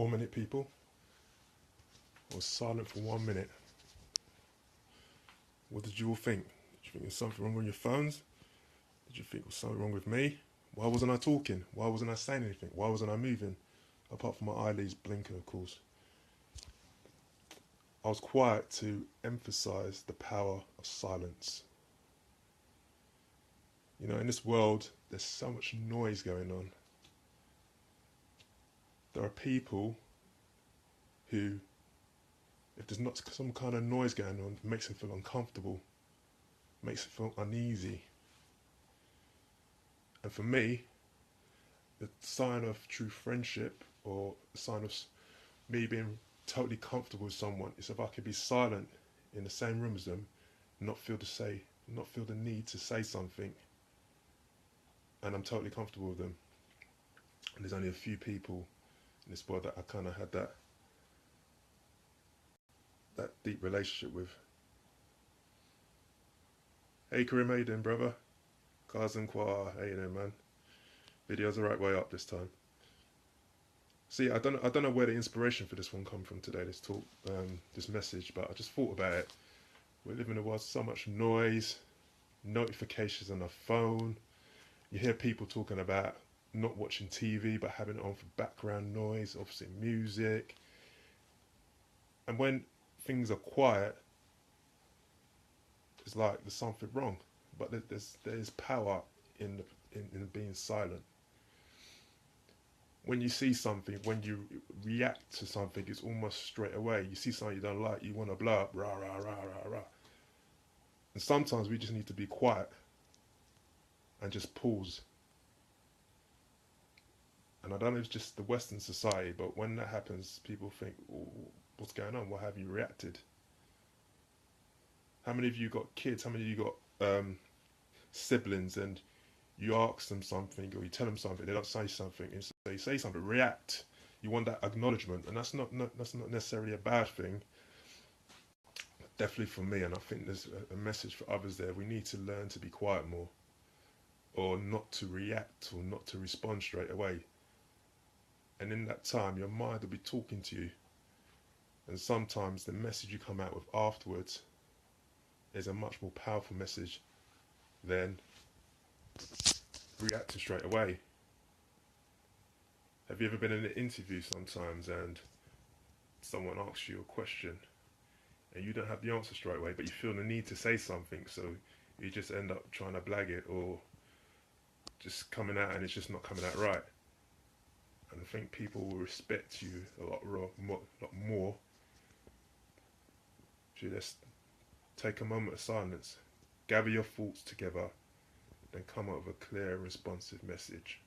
1 minute, people. I was silent for 1 minute. What did you all think? Did you think there's something wrong with your phones? Did you think there was something wrong with me? Why wasn't I talking? Why wasn't I saying anything? Why wasn't I moving? Apart from my eyelids blinking, of course. I was quiet to emphasize the power of silence. You know, in this world, there's so much noise going on. There are people who, if there's not some kind of noise going on, it makes them feel uncomfortable, makes them feel uneasy. And for me, the sign of true friendship or the sign of me being totally comfortable with someone is if I could be silent in the same room as them, not feel the need to say something, and I'm totally comfortable with them. And there's only a few people in this world that I kind of had that deep relationship with. Hey Karim, how you doing, brother? Cousin Kwa, how you doing, man? Video's the right way up this time. See, I don't know where the inspiration for this one come from today, this talk, this message, but I just thought about it. We live in a world, so much noise, notifications on the phone. You hear people talking about not watching TV but having it on for background noise, obviously music. And when things are quiet, it's like there's something wrong. But there's power in being silent. When you see something, when you react to something, it's almost straight away. You see something you don't like, you want to blow up, rah, rah, rah, rah, rah. And sometimes we just need to be quiet and just pause. And I don't know if it's just the Western society, but when that happens, people think, oh, what's going on? Why have you reacted? How many of you got kids? How many of you got siblings, and you ask them something or you tell them something, they don't say something, and so they say something, react. You want that acknowledgement, and that's not necessarily a bad thing. Definitely for me, and I think there's a message for others there. We need to learn to be quiet more, or not to react, or not to respond straight away. And in that time, your mind will be talking to you, and sometimes the message you come out with afterwards is a much more powerful message than reacting straight away. Have you ever been in an interview sometimes and someone asks you a question and you don't have the answer straight away, but you feel the need to say something, so you just end up trying to blag it or just coming out and it's just not coming out right? And I think people will respect you a lot more if you just take a moment of silence, gather your thoughts together, then come up with a clear, responsive message.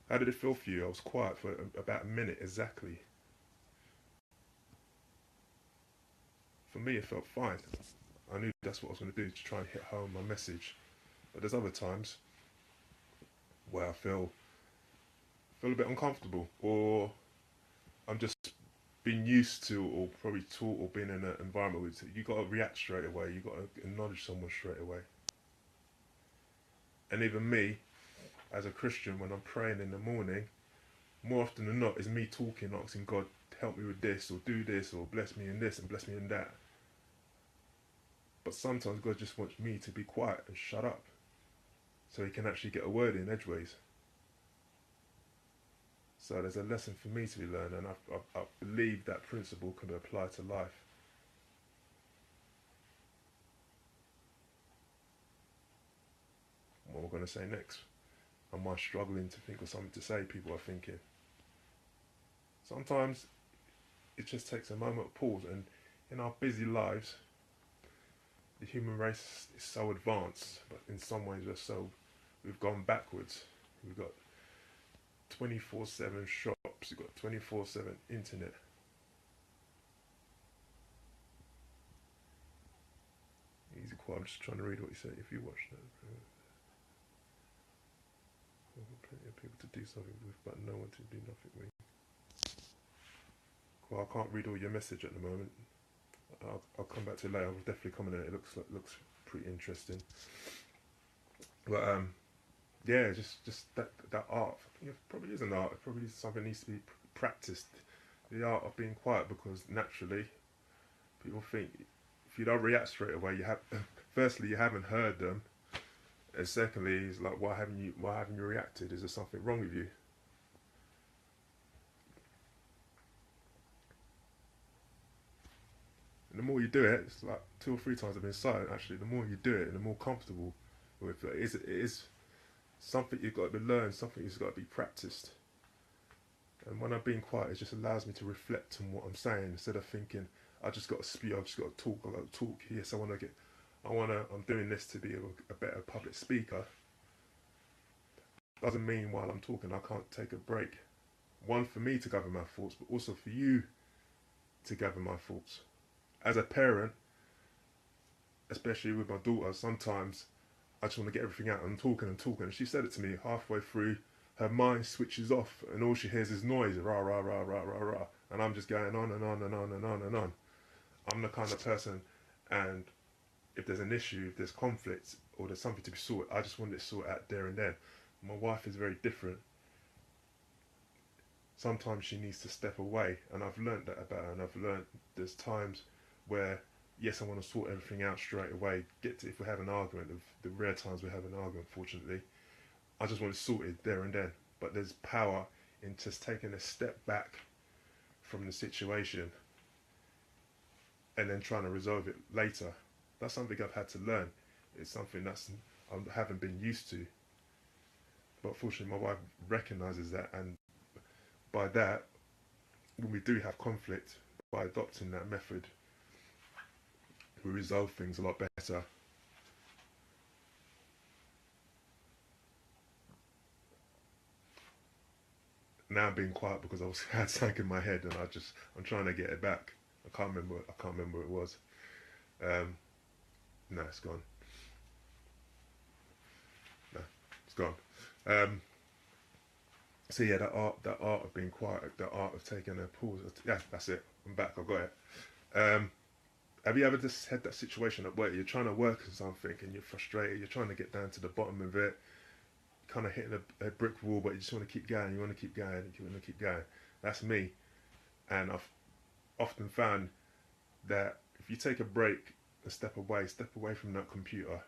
How did it feel for you? I was quiet for about a minute exactly. For me, it felt fine. I knew that's what I was going to do, to try and hit home my message. But there's other times where I feel a bit uncomfortable, or I'm just being used to, or probably taught, or being in an environment where you got to react straight away. You got to acknowledge someone straight away. And even me, as a Christian, when I'm praying in the morning, more often than not, is me talking, asking God, help me with this, or do this, or bless me in this, and bless me in that. But sometimes God just wants me to be quiet and shut up, so he can actually get a word in edgeways. So there's a lesson for me to be learned, and I believe that principle can be applied to life. What am I going to say next? Am I struggling to think of something to say? People are thinking. Sometimes it just takes a moment of pause, and in our busy lives, the human race is so advanced, but in some ways we've gone backwards. We've got 24/7 shops, you've got 24/7 internet. Easy quiet, I'm just trying to read what you say. If you watch that, plenty of people to do something with, but no one to do nothing with. Well, I can't read all your message at the moment. I'll come back to it later. I'll definitely comment on it. It looks pretty interesting. But yeah, just that art. I think it probably is an art. It probably is something that needs to be practiced. The art of being quiet, because naturally people think if you don't react straight away, you have firstly you haven't heard them, and secondly, it's like why haven't you reacted? Is there something wrong with you? And the more you do it, it's like 2 or 3 times I've been silent. Actually, the more you do it, and the more comfortable with it is. It is something you've got to be learned. Something you've got to be practiced. And when I'm being quiet, it just allows me to reflect on what I'm saying instead of thinking I just got to speak. I've just got to talk. I got to talk. Yes, I want to get. I want to. I'm doing this to be a better public speaker. Doesn't mean while I'm talking I can't take a break. One, for me to gather my thoughts, but also for you to gather my thoughts. As a parent, especially with my daughter, sometimes I just want to get everything out. I'm talking and talking. And she said it to me halfway through. Her mind switches off, and all she hears is noise, rah rah rah rah rah rah, and I'm just going on and on and on and on and on. I'm the kind of person, and if there's an issue, if there's conflict, or there's something to be sorted, I just want it sorted out there and then. My wife is very different. Sometimes she needs to step away, and I've learned that about her. And I've learned there's times where yes, I want to sort everything out straight away. Get to if we have an argument, of the rare times we have an argument, fortunately, I just want it sorted there and then. But there's power in just taking a step back from the situation and then trying to resolve it later. That's something I've had to learn. It's something that's I haven't been used to. But fortunately, my wife recognizes that, and by that, when we do have conflict, by adopting that method, we resolve things a lot better. Now I'm being quiet because I had something in my head, and I'm trying to get it back. I can't remember what it was. Um, no, it's gone. No, it's gone. Um, so yeah, that art of being quiet, the art of taking a pause. Yeah, that's it. I'm back. I got it. Um, have you ever just had that situation at work? You're trying to work on something and you're frustrated. You're trying to get down to the bottom of it. Kind of hitting a brick wall, but you just want to keep going. You want to keep going. You want to keep going. That's me. And I've often found that if you take a break, a step away from that computer,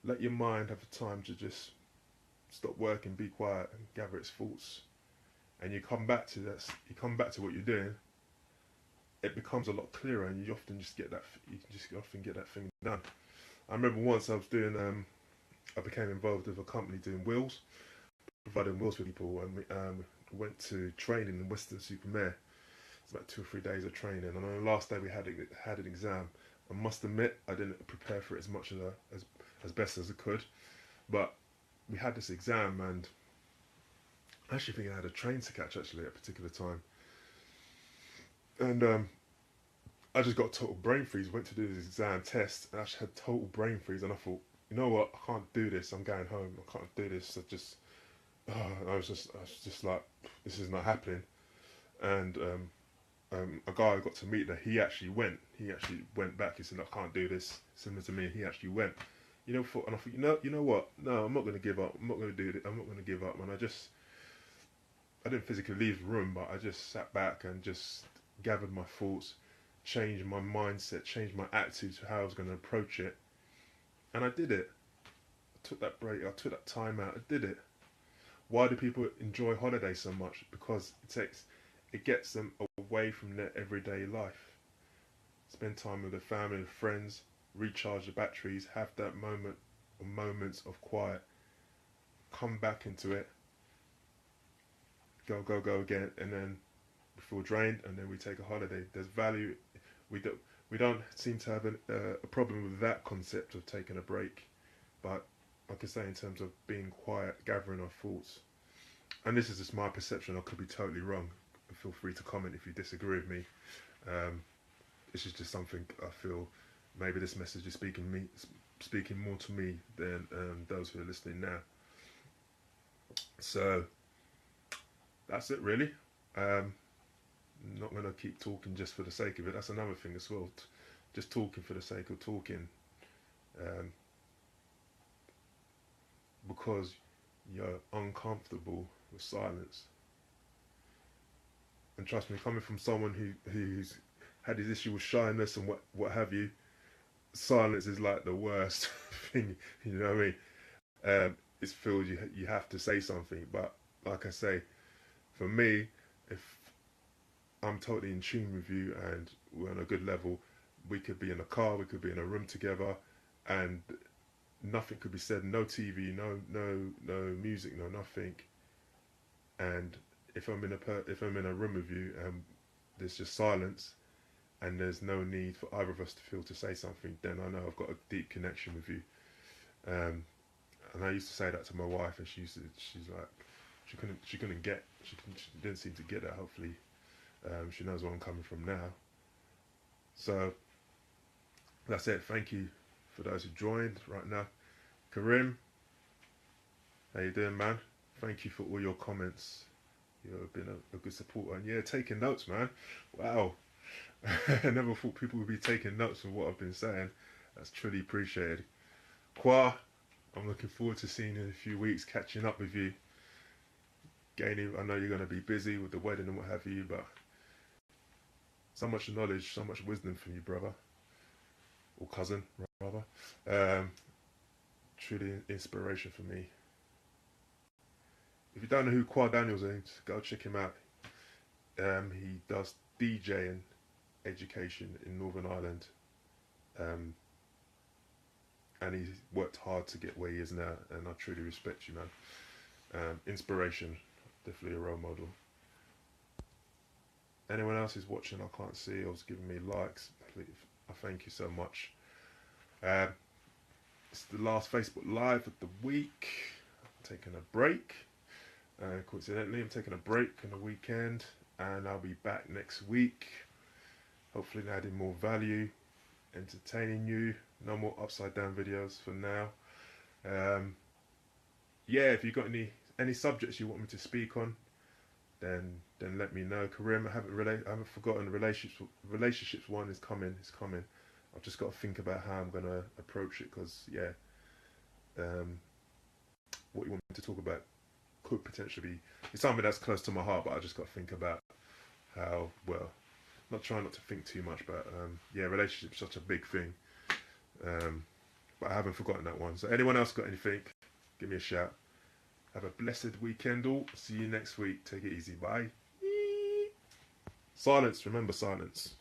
let your mind have the time to just stop working, be quiet, and gather its thoughts. And you come back to that. You come back to what you're doing. It becomes a lot clearer, and you often just get that. You can just often get that thing done. I remember once I was doing. I became involved with a company doing wheels, providing wheels for people, and we went to training in Weston-super-Mare. It's about 2 or 3 days of training, and on the last day we had an exam. I must admit I didn't prepare for it as much as best as I could, but we had this exam, and I actually think I had a train to catch actually at a particular time, and I just got total brain freeze. Went to do this exam test, and I actually had total brain freeze, and I thought, you know what, I can't do this. I'm going home. I can't do this. I was just like, this is not happening. And a guy I got to meet there, he actually went. He actually went back. He said, I can't do this. Similar to me, he actually went. And I thought, you know what? No, I'm not going to give up. I'm not going to do it. I'm not going to give up. And I didn't physically leave the room, but I just sat back and just gathered my thoughts, changed my mindset, changed my attitude to how I was going to approach it, and I did it. I took that break. I took that time out. I did it. Why do people enjoy holidays so much? Because it gets them away from their everyday life. Spend time with their family and friends, recharge the batteries, have that moment or moments of quiet, come back into it, go again, and then we feel drained, and then we take a holiday. There's value. We don't seem to have a problem with that concept of taking a break, but like I say, in terms of being quiet, gathering our thoughts, and this is just my perception. I could be totally wrong. Feel free to comment if you disagree with me. Um, this is just something I feel. Maybe this message is speaking more to me than those who are listening now. So that's it, really. Um, not going to keep talking just for the sake of it. That's another thing as well. Just talking for the sake of talking. Um, because you're uncomfortable with silence. And trust me, coming from someone who's had his issue with shyness and what have you, silence is like the worst thing. You know what I mean? It's feels you have to say something, but like I say, for me, if I'm totally in tune with you and we're on a good level, we could be in a car, we could be in a room together, and nothing could be said. No TV, no music, no nothing. And if I'm in a room with you and there's just silence and there's no need for either of us to feel to say something, then I know I've got a deep connection with you. Um, and I used to say that to my wife, and she's like, she didn't seem to get that. Hopefully, she knows where I'm coming from now. So that's it. Thank you for those who joined right now. Karim, how you doing, man? Thank you for all your comments. You've been a good supporter, and yeah, taking notes, man. Wow, I never thought people would be taking notes of what I've been saying. That's truly appreciated. Qua, I'm looking forward to seeing you in a few weeks, catching up with you. Gaining, I know you're going to be busy with the wedding and what have you, but so much knowledge, so much wisdom from you, brother, or cousin, rather. Truly inspiration for me. If you don't know who Qua Daniels is, go check him out. He does DJing education in Northern Ireland. Um, and he's worked hard to get where he is now, and I truly respect you, man. Inspiration, definitely a role model. Anyone else who's watching, I can't see, or is giving me likes, please, I thank you so much. It's the last Facebook Live of the week. I'm taking a break. Coincidentally, I'm taking a break on the weekend, and I'll be back next week. Hopefully adding more value, entertaining you. No more upside down videos for now. Yeah, if you've got any subjects you want me to speak on, then let me know. Karim, I haven't forgotten. Relationships one is coming. It's coming. I've just got to think about how I'm gonna approach it, because yeah, what you want me to talk about could potentially be, it's something that's close to my heart, but I just got to think about how, well, not trying not to think too much, but yeah, relationships such a big thing. But I haven't forgotten that one. So anyone else got anything, give me a shout. Have a blessed weekend all. See you next week. Take it easy. Bye. Silence. Remember silence.